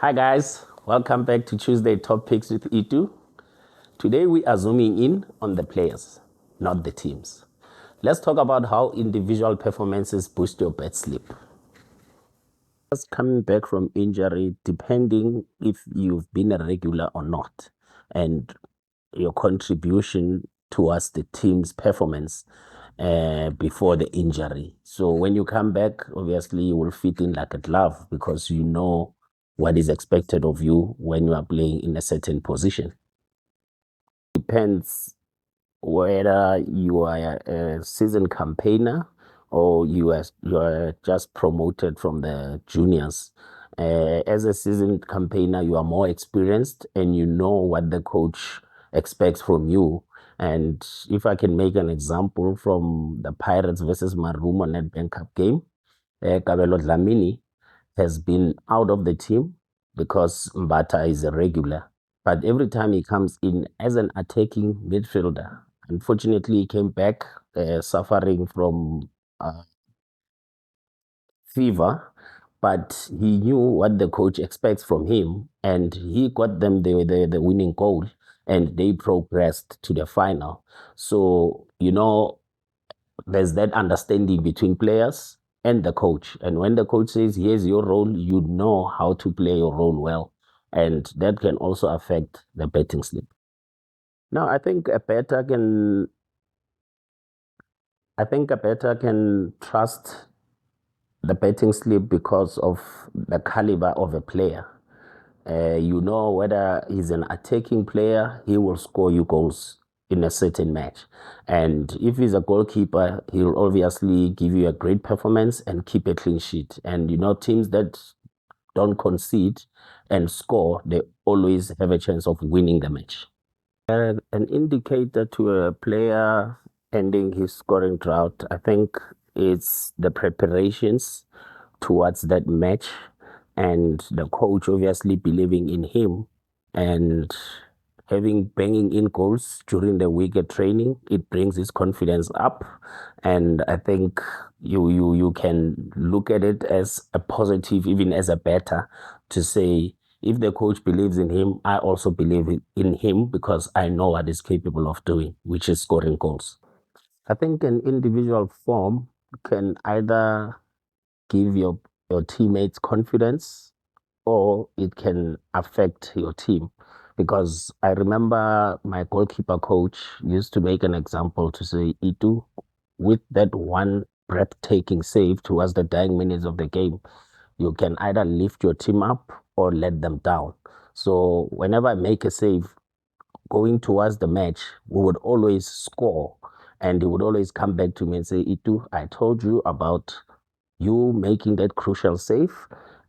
Hi guys, welcome back to Tuesday Top Picks with Itu. Today we are zooming in on the players, not the teams. Let's talk about how individual performances boost your bet slip. Just coming back from injury, depending if you've been a regular or not, and your contribution towards the team's performance before the injury. So when you come back, obviously you will fit in like a glove because you know what is expected of you when you are playing in a certain position. Depends whether you are a seasoned campaigner or you are just promoted from the juniors. As a seasoned campaigner, you are more experienced and you know what the coach expects from you. And if I can make an example from the Pirates versus Marumo Nedbank Cup game, Kabelo Dlamini has been out of the team because Mbata is a regular. But every time he comes in as an attacking midfielder, unfortunately, he came back suffering from fever, but he knew what the coach expects from him, and he got them the winning goal, and they progressed to the final. So, there's that understanding between players and the coach. And when the coach says, here's your role, you know how to play your role well. And that can also affect the betting slip. Now, I think a better can trust the betting slip because of the caliber of a player. You know whether he's an attacking player, he will score you goals in a certain match. And if he's a goalkeeper, he'll obviously give you a great performance and keep a clean sheet. And teams that don't concede and score, they always have a chance of winning the match. An indicator to a player ending his scoring drought, I think it's the preparations towards that match and the coach obviously believing in him and having banging in goals during the week at training. It brings his confidence up, and I think you can look at it as a positive, even as a better, to say if the coach believes in him, I also believe in him because I know what he's capable of doing, which is scoring goals. I think an individual form can either give your teammates confidence or it can affect your team. Because I remember my goalkeeper coach used to make an example to say, Itu, with that one breathtaking save towards the dying minutes of the game, you can either lift your team up or let them down. So whenever I make a save going towards the match, we would always score. And he would always come back to me and say, Itu, I told you about you making that crucial save.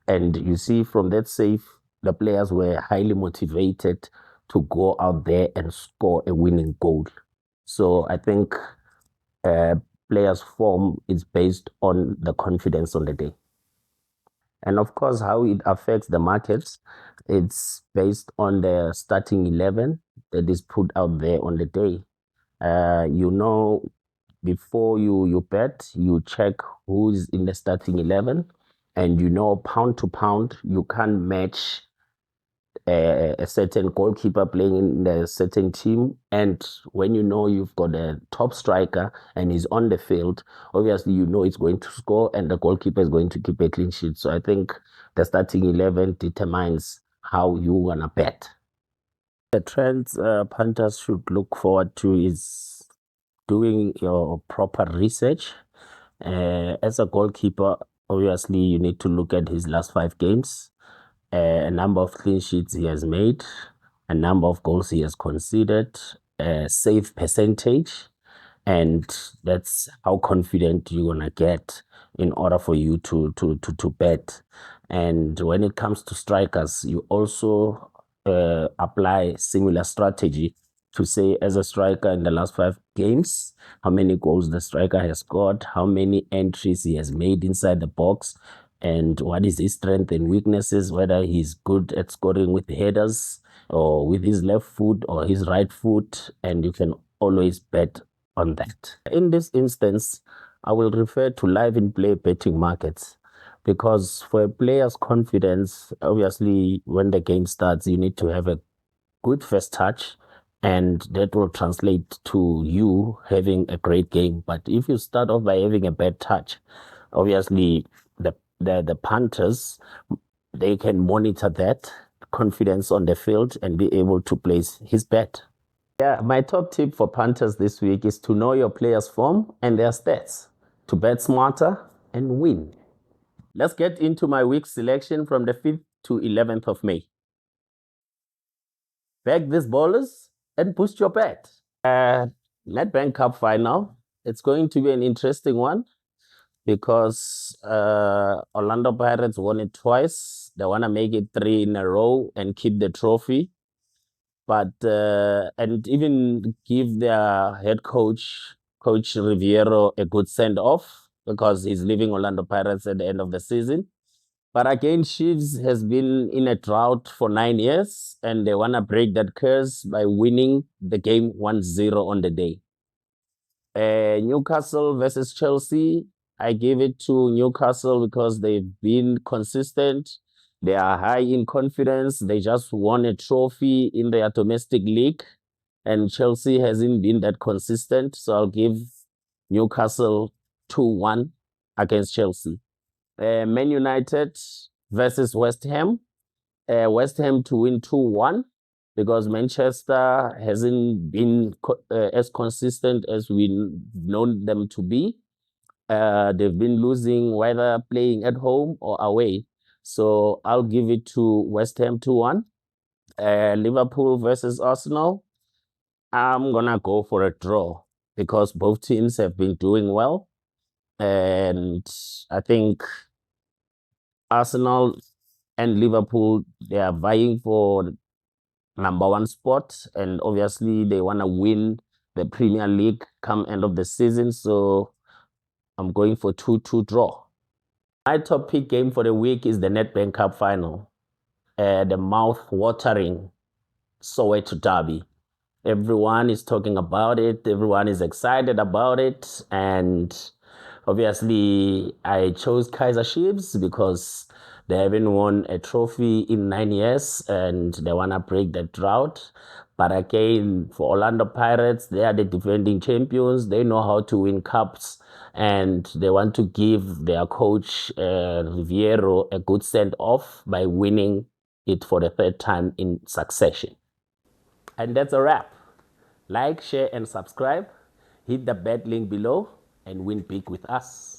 And you see, from that save, the players were highly motivated to go out there and score a winning goal. So I think uh, players' form is based on the confidence on the day. And of course, how it affects the markets, it's based on the starting 11 that is put out there on the day. You know, before you bet, you check who's in the starting 11, and pound to pound, you can't match a certain goalkeeper playing in a certain team. And when you've got a top striker and he's on the field, obviously he's going to score and the goalkeeper is going to keep a clean sheet. So I think the starting 11 determines how you want to bet. The trends punters should look forward to is doing your proper research. As a goalkeeper, obviously, you need to look at his last 5 games, a number of clean sheets he has made, a number of goals he has conceded, save percentage, and that's how confident you're gonna get in order for you to bet. And when it comes to strikers, you also apply similar strategy to say, as a striker in the last 5 games, how many goals the striker has scored, how many entries he has made inside the box, and what is his strength and weaknesses, whether he's good at scoring with headers or with his left foot or his right foot, and you can always bet on that. In this instance, I will refer to live in play betting markets. because for a player's confidence, obviously, when the game starts, you need to have a good first touch, and that will translate to you having a great game. But if you start off by having a bad touch, obviously the punters, they can monitor that confidence on the field and be able to place his bet. Yeah, my top tip for punters this week is to know your players' form and their stats, to bet smarter and win. Let's get into my week selection from the 5th to 11th of May. Back these ballers and boost your bet. Nedbank Cup final. It's going to be an interesting one because Orlando Pirates won it twice. They want to make it 3 in a row and keep the trophy. But and even give their head coach, Coach Riviero, a good send off because he's leaving Orlando Pirates at the end of the season. But again, Chiefs has been in a drought for 9 years, and they want to break that curse by winning the game 1-0 on the day. Newcastle versus Chelsea. I give it to Newcastle because they've been consistent. They are high in confidence. They just won a trophy in their domestic league, and Chelsea hasn't been that consistent. So I'll give Newcastle 2-1 against Chelsea. Man United versus West Ham. West Ham to win 2-1 because Manchester hasn't been as consistent as we known them to be. They've been losing whether playing at home or away. So I'll give it to West Ham 2-1. Liverpool versus Arsenal. I'm gonna go for a draw because both teams have been doing well. And I think Arsenal and Liverpool, they are vying for number 1 spot, and obviously they want to win the Premier League come end of the season. So I'm going for 2-2 draw. My top pick game for the week is the Nedbank Cup final, the mouth-watering Soweto derby. Everyone is talking about it. Everyone is excited about it, and obviously, I chose Kaizer Chiefs because they haven't won a trophy in 9 years and they want to break the drought. But again, for Orlando Pirates, they are the defending champions. They know how to win cups and they want to give their coach, Riviero, a good send off by winning it for the 3rd time in succession. And that's a wrap. Like, share, and subscribe. Hit the bet link below and win big with us.